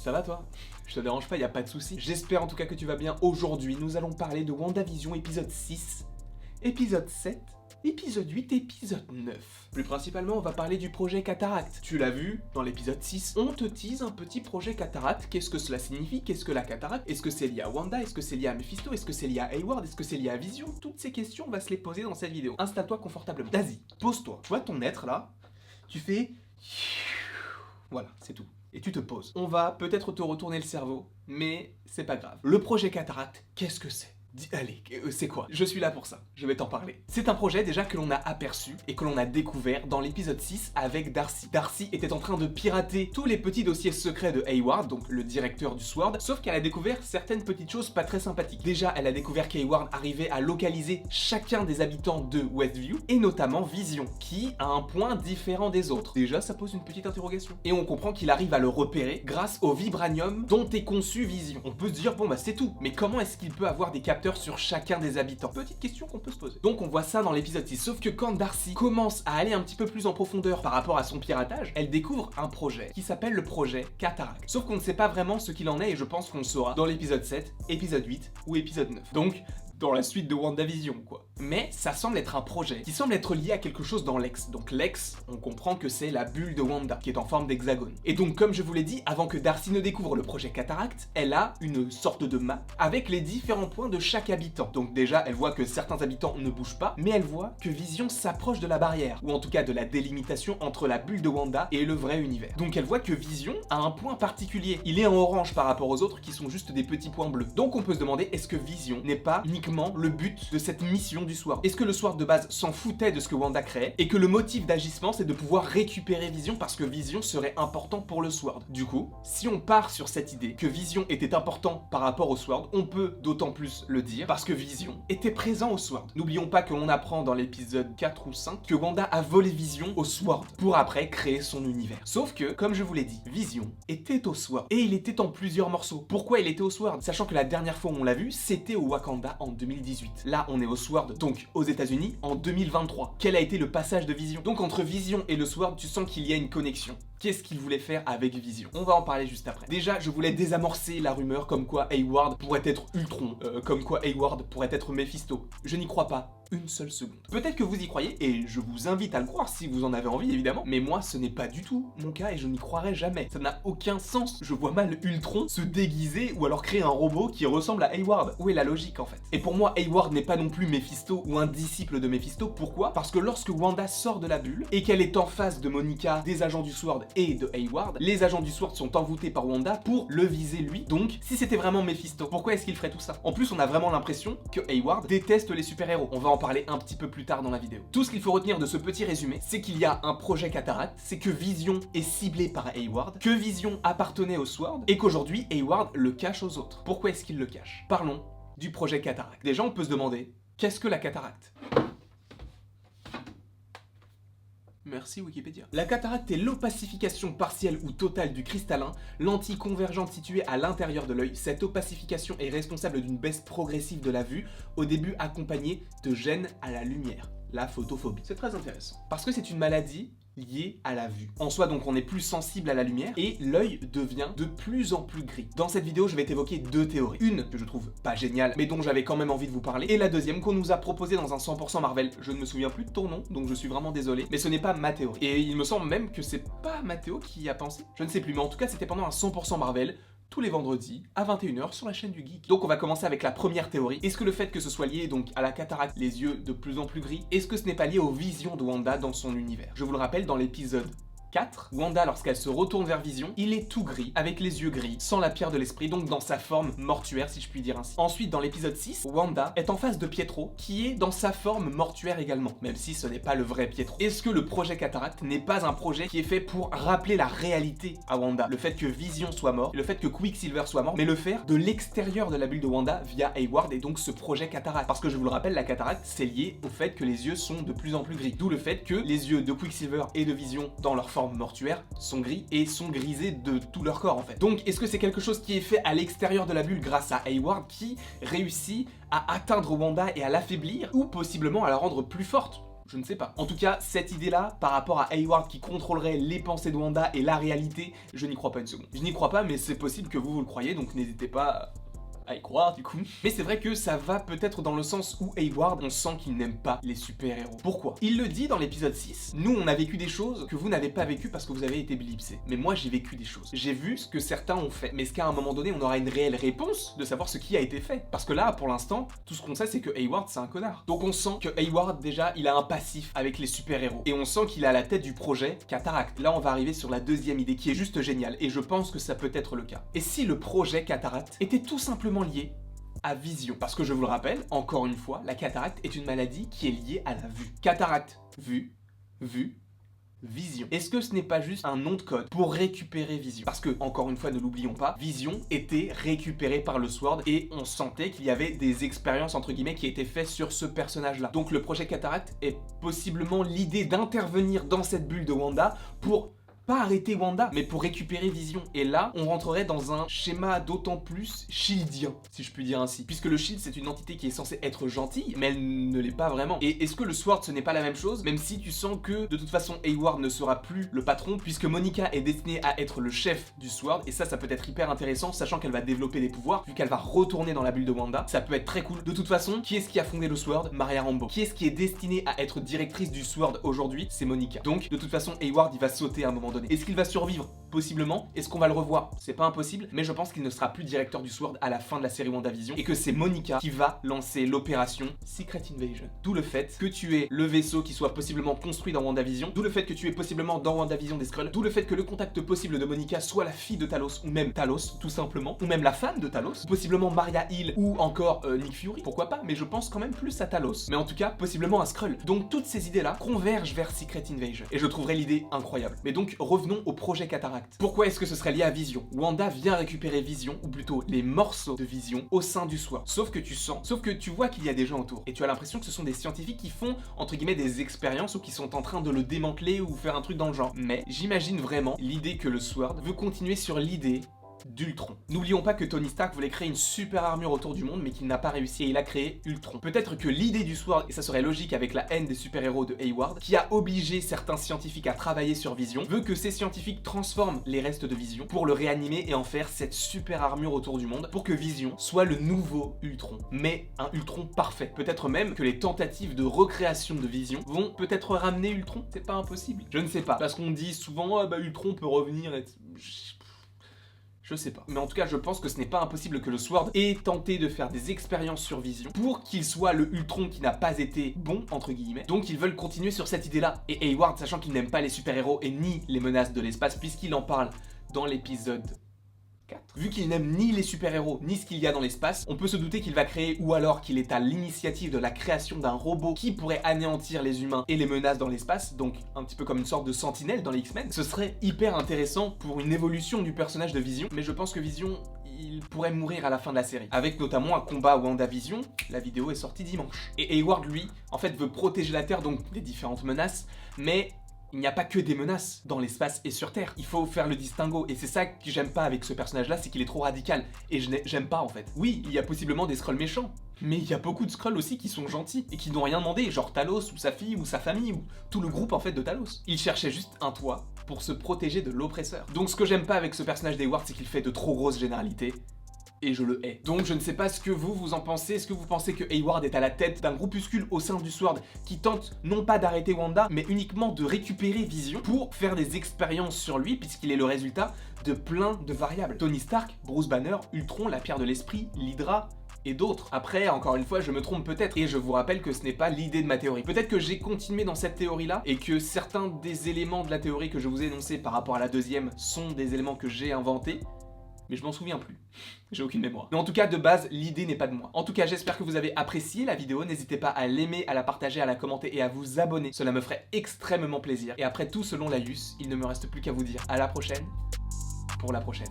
Ça va toi? Je te dérange pas, y a pas de souci. J'espère en tout cas que tu vas bien. Aujourd'hui, nous allons parler de WandaVision épisode 6, épisode 7, épisode 8, épisode 9. Plus principalement, on va parler du projet Cataract. Tu l'as vu, dans l'épisode 6, on te tease un petit projet Cataract. Qu'est-ce que cela signifie? Qu'est-ce que la Cataract? Est-ce que c'est lié à Wanda? Est-ce que c'est lié à Mephisto? Est-ce que c'est lié à Hayward? Est-ce que c'est lié à Vision? Toutes ces questions, on va se les poser dans cette vidéo. Installe-toi confortablement. Vas-y, pose-toi. Tu vois ton être là? Tu fais... Voilà, c'est tout. Et tu te poses. On va peut-être te retourner le cerveau, mais c'est pas grave. Le projet Cataract, qu'est-ce que c'est? Allez, c'est quoi? Je suis là pour ça, je vais t'en parler. C'est un projet déjà que l'on a aperçu et que l'on a découvert dans l'épisode 6 avec Darcy. Darcy était en train de pirater tous les petits dossiers secrets de Hayward, donc le directeur du SWORD, sauf qu'elle a découvert certaines petites choses pas très sympathiques. Déjà, elle a découvert qu'Hayward arrivait à localiser chacun des habitants de Westview, et notamment Vision, qui a un point différent des autres. Déjà, ça pose une petite interrogation. Et on comprend qu'il arrive à le repérer grâce au vibranium dont est conçu Vision. On peut se dire, bon bah c'est tout, mais comment est-ce qu'il peut avoir des capteurs sur chacun des habitants? Petite question qu'on peut se poser. Donc on voit ça dans l'épisode 6, sauf que quand Darcy commence à aller un petit peu plus en profondeur par rapport à son piratage, elle découvre un projet qui s'appelle le projet Cataract. Sauf qu'on ne sait pas vraiment ce qu'il en est et je pense qu'on le saura dans l'épisode 7, épisode 8 ou épisode 9. Donc, dans la suite de WandaVision, quoi. Mais ça semble être un projet qui semble être lié à quelque chose dans l'Ex. Donc l'Ex, on comprend que c'est la bulle de Wanda, qui est en forme d'hexagone. Et donc, comme je vous l'ai dit, avant que Darcy ne découvre le projet Cataract, elle a une sorte de map avec les différents points de chaque habitant. Donc déjà, elle voit que certains habitants ne bougent pas, mais elle voit que Vision s'approche de la barrière, ou en tout cas de la délimitation entre la bulle de Wanda et le vrai univers. Donc elle voit que Vision a un point particulier. Il est en orange par rapport aux autres qui sont juste des petits points bleus. Donc on peut se demander, est-ce que Vision n'est pas uniquement le but de cette mission du SWORD? Est-ce que le SWORD de base s'en foutait de ce que Wanda créait et que le motif d'agissement c'est de pouvoir récupérer Vision parce que Vision serait important pour le SWORD? Du coup, si on part sur cette idée que Vision était important par rapport au SWORD, on peut d'autant plus le dire parce que Vision était présent au SWORD. N'oublions pas que l'on apprend dans l'épisode 4 ou 5 que Wanda a volé Vision au SWORD pour après créer son univers. Sauf que, comme je vous l'ai dit, Vision était au SWORD et il était en plusieurs morceaux. Pourquoi il était au SWORD? Sachant que la dernière fois où on l'a vu, c'était au Wakanda en 2018. Là, on est au SWORD, donc aux États-Unis, en 2023. Quel a été le passage de Vision? Donc entre Vision et le SWORD, tu sens qu'il y a une connexion. Qu'est-ce qu'il voulait faire avec Vision? On va en parler juste après. Déjà, je voulais désamorcer la rumeur comme quoi Hayward pourrait être Ultron, comme quoi Hayward pourrait être Mephisto. Je n'y crois pas une seule seconde. Peut-être que vous y croyez, et je vous invite à le croire si vous en avez envie évidemment, mais moi ce n'est pas du tout mon cas et je n'y croirai jamais. Ça n'a aucun sens. Je vois mal Ultron se déguiser ou alors créer un robot qui ressemble à Hayward. Où est la logique en fait? Et pour moi, Hayward n'est pas non plus Mephisto ou un disciple de Mephisto. Pourquoi? Parce que lorsque Wanda sort de la bulle et qu'elle est en face de Monica, des agents du SWORD et de Hayward, les agents du SWORD sont envoûtés par Wanda pour le viser lui. Donc, si c'était vraiment Mephisto, pourquoi est-ce qu'il ferait tout ça? En plus, on a vraiment l'impression que Hayward déteste les super-héros. On va en parler un petit peu plus tard dans la vidéo. Tout ce qu'il faut retenir de ce petit résumé, c'est qu'il y a un projet Cataract, c'est que Vision est ciblé par Hayward, que Vision appartenait au SWORD et qu'aujourd'hui Hayward le cache aux autres. Pourquoi est-ce qu'il le cache? Parlons du projet Cataract. Déjà, on peut se demander, qu'est-ce que la cataracte? Merci Wikipédia. La cataracte est l'opacification partielle ou totale du cristallin, lentille convergente située à l'intérieur de l'œil. Cette opacification est responsable d'une baisse progressive de la vue, au début accompagnée de gêne à la lumière, la photophobie. C'est très intéressant, parce que c'est une maladie lié à la vue. En soi, donc, on est plus sensible à la lumière et l'œil devient de plus en plus gris. Dans cette vidéo, je vais t'évoquer deux théories. Une que je trouve pas géniale, mais dont j'avais quand même envie de vous parler, et la deuxième qu'on nous a proposée dans un 100% Marvel. Je ne me souviens plus de ton nom, donc je suis vraiment désolé, mais ce n'est pas ma théorie. Et il me semble même que c'est pas Mathéo qui y a pensé. Je ne sais plus, mais en tout cas, c'était pendant un 100% Marvel, tous les vendredis à 21h sur la chaîne du Geek. Donc on va commencer avec la première théorie. Est-ce que le fait que ce soit lié donc à la cataracte, les yeux de plus en plus gris, est-ce que ce n'est pas lié aux visions de Wanda dans son univers? Je vous le rappelle, dans l'épisode 4, Wanda, lorsqu'elle se retourne vers Vision, il est tout gris, avec les yeux gris, sans la pierre de l'esprit, donc dans sa forme mortuaire, si je puis dire ainsi. Ensuite, dans l'épisode 6, Wanda est en face de Pietro, qui est dans sa forme mortuaire également, même si ce n'est pas le vrai Pietro. Est-ce que le projet Cataract n'est pas un projet qui est fait pour rappeler la réalité à Wanda? Le fait que Vision soit mort, le fait que Quicksilver soit mort, mais le faire de l'extérieur de la bulle de Wanda via Hayward et donc ce projet Cataract. Parce que je vous le rappelle, la cataracte, c'est lié au fait que les yeux sont de plus en plus gris. D'où le fait que les yeux de Quicksilver et de Vision, dans leur forme mortuaire, sont gris et sont grisés de tout leur corps en fait. Donc est-ce que c'est quelque chose qui est fait à l'extérieur de la bulle grâce à Hayward qui réussit à atteindre Wanda et à l'affaiblir, ou possiblement à la rendre plus forte? Je ne sais pas. En tout cas, cette idée-là, par rapport à Hayward qui contrôlerait les pensées de Wanda et la réalité, je n'y crois pas une seconde. Je n'y crois pas, mais c'est possible que vous le croyez, donc n'hésitez pas à y croire du coup. Mais c'est vrai que ça va peut-être dans le sens où Hayward, on sent qu'il n'aime pas les super-héros. Pourquoi? Il le dit dans l'épisode 6, nous on a vécu des choses que vous n'avez pas vécues parce que vous avez été blipsés. Mais moi j'ai vécu des choses. J'ai vu ce que certains ont fait. Mais est-ce qu'à un moment donné on aura une réelle réponse de savoir ce qui a été fait? Parce que là, pour l'instant, tout ce qu'on sait c'est que Hayward c'est un connard. Donc on sent que Hayward déjà, il a un passif avec les super-héros. Et on sent qu'il est à la tête du projet Cataract. Là on va arriver sur la deuxième idée qui est juste géniale. Et je pense que ça peut être le cas. Et si le projet Cataract était tout simplement lié à Vision? Parce que je vous le rappelle, encore une fois, la cataracte est une maladie qui est liée à la vue. Cataracte, vue, Vision. Est-ce que ce n'est pas juste un nom de code pour récupérer Vision? Parce que, encore une fois, ne l'oublions pas, Vision était récupéré par le Sword et on sentait qu'il y avait des expériences entre guillemets qui étaient faites sur ce personnage-là. Donc le projet Cataract est possiblement l'idée d'intervenir dans cette bulle de Wanda pour pas arrêter Wanda, mais pour récupérer Vision. Et là, on rentrerait dans un schéma d'autant plus shieldien, si je puis dire ainsi. Puisque le Shield, c'est une entité qui est censée être gentille, mais elle ne l'est pas vraiment. Et est-ce que le Sword, ce n'est pas la même chose? Même si tu sens que, de toute façon, Hayward ne sera plus le patron, puisque Monica est destinée à être le chef du Sword. Et ça peut être hyper intéressant, sachant qu'elle va développer des pouvoirs, vu qu'elle va retourner dans la bulle de Wanda. Ça peut être très cool. De toute façon, qui est-ce qui a fondé le Sword? Maria Rambeau. Qui est-ce qui est destinée à être directrice du Sword aujourd'hui? C'est Monica. Donc, de toute façon, Hayward, il va sauter à un moment donné. Est-ce qu'il va survivre? Possiblement. Est-ce qu'on va le revoir? C'est pas impossible, mais je pense qu'il ne sera plus directeur du Sword à la fin de la série WandaVision et que c'est Monica qui va lancer l'opération Secret Invasion. D'où le fait que tu aies le vaisseau qui soit possiblement construit dans WandaVision, d'où le fait que tu aies possiblement dans WandaVision des Skrulls, d'où le fait que le contact possible de Monica soit la fille de Talos, ou même Talos tout simplement, ou même la femme de Talos, possiblement Maria Hill ou encore Nick Fury, pourquoi pas, mais je pense quand même plus à Talos, mais en tout cas possiblement un Skrull. Donc toutes ces idées là convergent vers Secret Invasion et je trouverais l'idée incroyable. Mais donc revenons au projet Cataract. Pourquoi est-ce que ce serait lié à Vision? Wanda vient récupérer Vision, ou plutôt les morceaux de Vision, au sein du Sword. Sauf que tu vois qu'il y a des gens autour. Et tu as l'impression que ce sont des scientifiques qui font, entre guillemets, des expériences ou qui sont en train de le démanteler ou faire un truc dans le genre. Mais j'imagine vraiment l'idée que le Sword veut continuer sur l'idée d'Ultron. N'oublions pas que Tony Stark voulait créer une super armure autour du monde mais qu'il n'a pas réussi et il a créé Ultron. Peut-être que l'idée du Sword, et ça serait logique avec la haine des super-héros de Hayward, qui a obligé certains scientifiques à travailler sur Vision, veut que ces scientifiques transforment les restes de Vision pour le réanimer et en faire cette super armure autour du monde pour que Vision soit le nouveau Ultron. Mais un Ultron parfait. Peut-être même que les tentatives de recréation de Vision vont peut-être ramener Ultron. C'est pas impossible. Je ne sais pas. Parce qu'on dit souvent, ah bah Ultron peut revenir et... Je sais pas. Mais en tout cas, je pense que ce n'est pas impossible que le Sword ait tenté de faire des expériences sur Vision pour qu'il soit le Ultron qui n'a pas été bon, entre guillemets. Donc ils veulent continuer sur cette idée-là. Et Hayward, sachant qu'il n'aime pas les super-héros et ni les menaces de l'espace, puisqu'il en parle dans l'épisode 4. Vu qu'il n'aime ni les super-héros ni ce qu'il y a dans l'espace, on peut se douter qu'il va créer ou alors qu'il est à l'initiative de la création d'un robot qui pourrait anéantir les humains et les menaces dans l'espace, donc un petit peu comme une sorte de sentinelle dans les X-Men. Ce serait hyper intéressant pour une évolution du personnage de Vision, mais je pense que Vision, il pourrait mourir à la fin de la série. Avec notamment un combat à WandaVision, la vidéo est sortie dimanche. Et Hayward, lui, en fait, veut protéger la Terre donc des différentes menaces, mais il n'y a pas que des menaces dans l'espace et sur Terre. Il faut faire le distinguo. Et c'est ça que j'aime pas avec ce personnage-là, c'est qu'il est trop radical. Et j'aime pas en fait. Oui, il y a possiblement des Skrulls méchants. Mais il y a beaucoup de Skrulls aussi qui sont gentils et qui n'ont rien demandé, genre Talos ou sa fille ou sa famille ou tout le groupe en fait de Talos. Il cherchait juste un toit pour se protéger de l'oppresseur. Donc ce que j'aime pas avec ce personnage d'Hayward, c'est qu'il fait de trop grosses généralités. Et je le hais. Donc je ne sais pas ce que vous en pensez. Est-ce que vous pensez que Hayward est à la tête d'un groupuscule au sein du Sword qui tente non pas d'arrêter Wanda, mais uniquement de récupérer Vision pour faire des expériences sur lui, puisqu'il est le résultat de plein de variables. Tony Stark, Bruce Banner, Ultron, la Pierre de l'Esprit, l'Hydra et d'autres. Après, encore une fois, je me trompe peut-être, et je vous rappelle que ce n'est pas l'idée de ma théorie. Peut-être que j'ai continué dans cette théorie-là, et que certains des éléments de la théorie que je vous ai énoncés par rapport à la deuxième sont des éléments que j'ai inventés, mais je m'en souviens plus. J'ai aucune mémoire. Mais en tout cas, de base, l'idée n'est pas de moi. En tout cas, j'espère que vous avez apprécié la vidéo. N'hésitez pas à l'aimer, à la partager, à la commenter et à vous abonner. Cela me ferait extrêmement plaisir. Et après tout, selon Laïus, il ne me reste plus qu'à vous dire à la prochaine pour la prochaine.